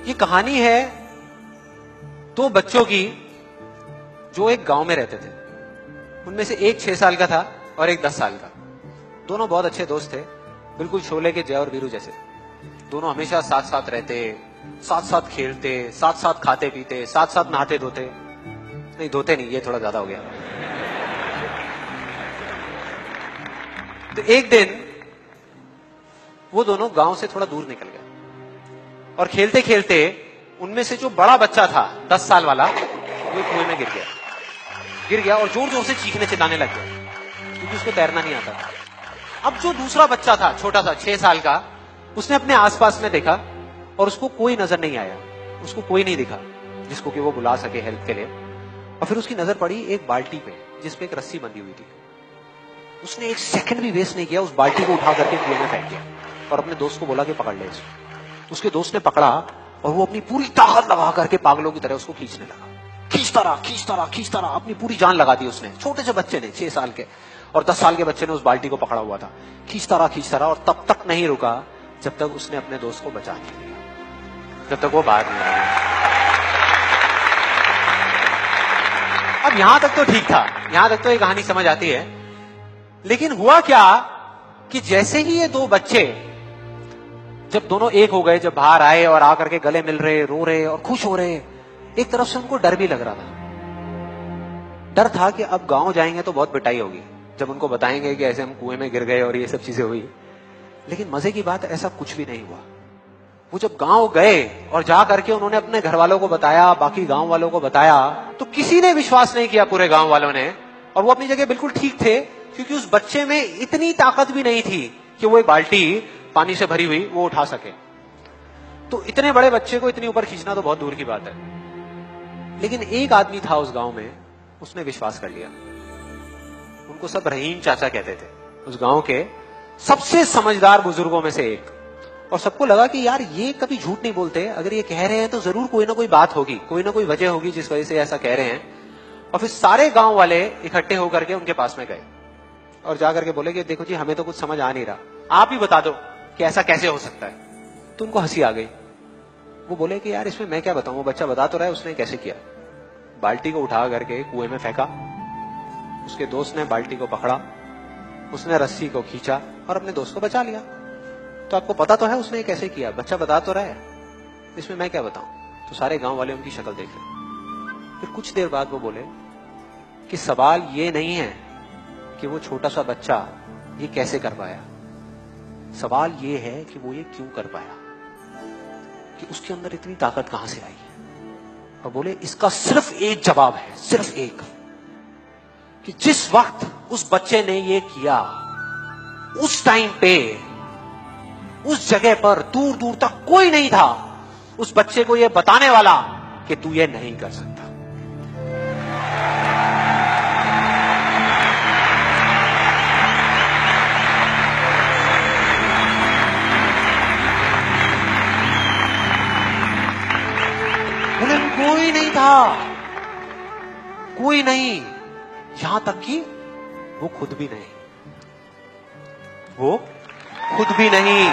ये कहानी है दो बच्चों की जो एक गांव में रहते थे। उनमें से एक 6 साल का था और एक 10 साल का। दोनों बहुत अच्छे दोस्त थे, बिल्कुल शोले के जय और वीरू जैसे। दोनों हमेशा साथ साथ रहते, साथ साथ खेलते, साथ साथ खाते पीते, साथ साथ नहाते धोते। नहीं, धोते नहीं, ये थोड़ा ज्यादा हो गया। तो एक दिन वो दोनों गांव से थोड़ा दूर निकल गए और खेलते खेलते उनमें से जो बड़ा बच्चा था 10 साल वाला, वो कुएं में गिर गया और जोर जोर से चीखने चिल्लाने लग गया क्योंकि उसको तैरना नहीं आता था। अब जो दूसरा बच्चा था, छोटा सा 6 साल का, उसने अपने आसपास में देखा और उसको कोई नजर नहीं आया, उसको कोई नहीं दिखा जिसको कि वो बुला सके हेल्प के लिए। और फिर उसकी नजर पड़ी एक बाल्टी पे जिसपे एक रस्सी बंधी हुई थी। उसने एक सेकंड भी वेस्ट नहीं किया, उस बाल्टी को उठा करके कुएं में फेंक दिया और अपने दोस्त को बोला कि पकड़ ले इसको। उसके दोस्त ने पकड़ा और वो अपनी पूरी ताकत लगा करके पागलों की तरह उसको खींचने लगा। खींचता रहा, अपनी पूरी जान लगा दी उसने। छोटे से बच्चे ने, 6 साल के और 10 साल के बच्चे ने उस बाल्टी को पकड़ा हुआ था। खींचता रहा और तब तक नहीं रुका जब तक उसने अपने दोस्त को बचा नहीं लिया, जब तक वो बाहर नहीं आया। अब यहां तक तो ठीक था, यहां तक तो ये कहानी समझ आती है। लेकिन हुआ क्या कि जैसे ही ये दो बच्चे जब दोनों एक हो गए, जब बाहर आए और आकर के गले मिल रहे, रो रहे और खुश हो रहे, एक तरफ से उनको डर भी लग रहा था। डर था कि अब गांव जाएंगे तो बहुत पिटाई होगी जब उनको बताएंगे कि ऐसे हम कुएं में गिर गए और ये सब चीजें हुई। लेकिन मजे की बात, ऐसा कुछ भी नहीं हुआ। वो जब गांव गए और जा करके उन्होंने अपने घर वालों को बताया, बाकी गांव वालों को बताया, तो किसी ने विश्वास नहीं किया, पूरे गांव वालों ने। और वो अपनी जगह बिल्कुल ठीक थे क्योंकि उस बच्चे में इतनी ताकत भी नहीं थी कि वो एक बाल्टी पानी से भरी हुई वो उठा सके। तो इतने बड़े बच्चे को इतनी ऊपर खींचना तो बहुत दूर की बात है। लेकिन एक आदमी था उस गांव में, उसने विश्वास कर लिया। उनको सब रहीम चाचा कहते थे, उस गांव के सबसे समझदार बुजुर्गों में से एक। और सबको लगा कि यार ये कभी झूठ नहीं बोलते, अगर ये कह रहे हैं तो जरूर कोई ना कोई बात होगी, कोई ना कोई वजह होगी जिस वजह से ऐसा कह रहे हैं। और फिर सारे गांव वाले इकट्ठे होकर के उनके पास में गए और जाकर के बोले कि देखो जी, हमें तो कुछ समझ आ नहीं रहा, आप ही बता दो कि ऐसा कैसे हो सकता है। तो उनको हंसी आ गई। वो बोले कि यार इसमें मैं क्या बताऊं, वो बच्चा बता तो रहा है उसने कैसे किया। बाल्टी को उठा करके कुएं में फेंका, उसके दोस्त ने बाल्टी को पकड़ा, उसने रस्सी को खींचा और अपने दोस्त को बचा लिया। तो आपको पता तो है उसने कैसे किया, बच्चा बता तो रहा है, इसमें मैं क्या बताऊं। तो सारे गांव वाले उनकी शक्ल देख रहे। फिर कुछ देर बाद वो बोले कि सवाल ये नहीं है कि वो छोटा सा बच्चा ये कैसे कर पाया, सवाल ये है कि वो ये क्यों कर पाया, कि उसके अंदर इतनी ताकत कहां से आई। और बोले इसका सिर्फ एक जवाब है, सिर्फ एक, कि जिस वक्त उस बच्चे ने ये किया, उस टाइम पे उस जगह पर दूर दूर तक कोई नहीं था उस बच्चे को ये बताने वाला कि तू ये नहीं कर सकता। कोई नहीं था, कोई नहीं, यहां तक कि वो खुद भी नहीं, वो खुद भी नहीं।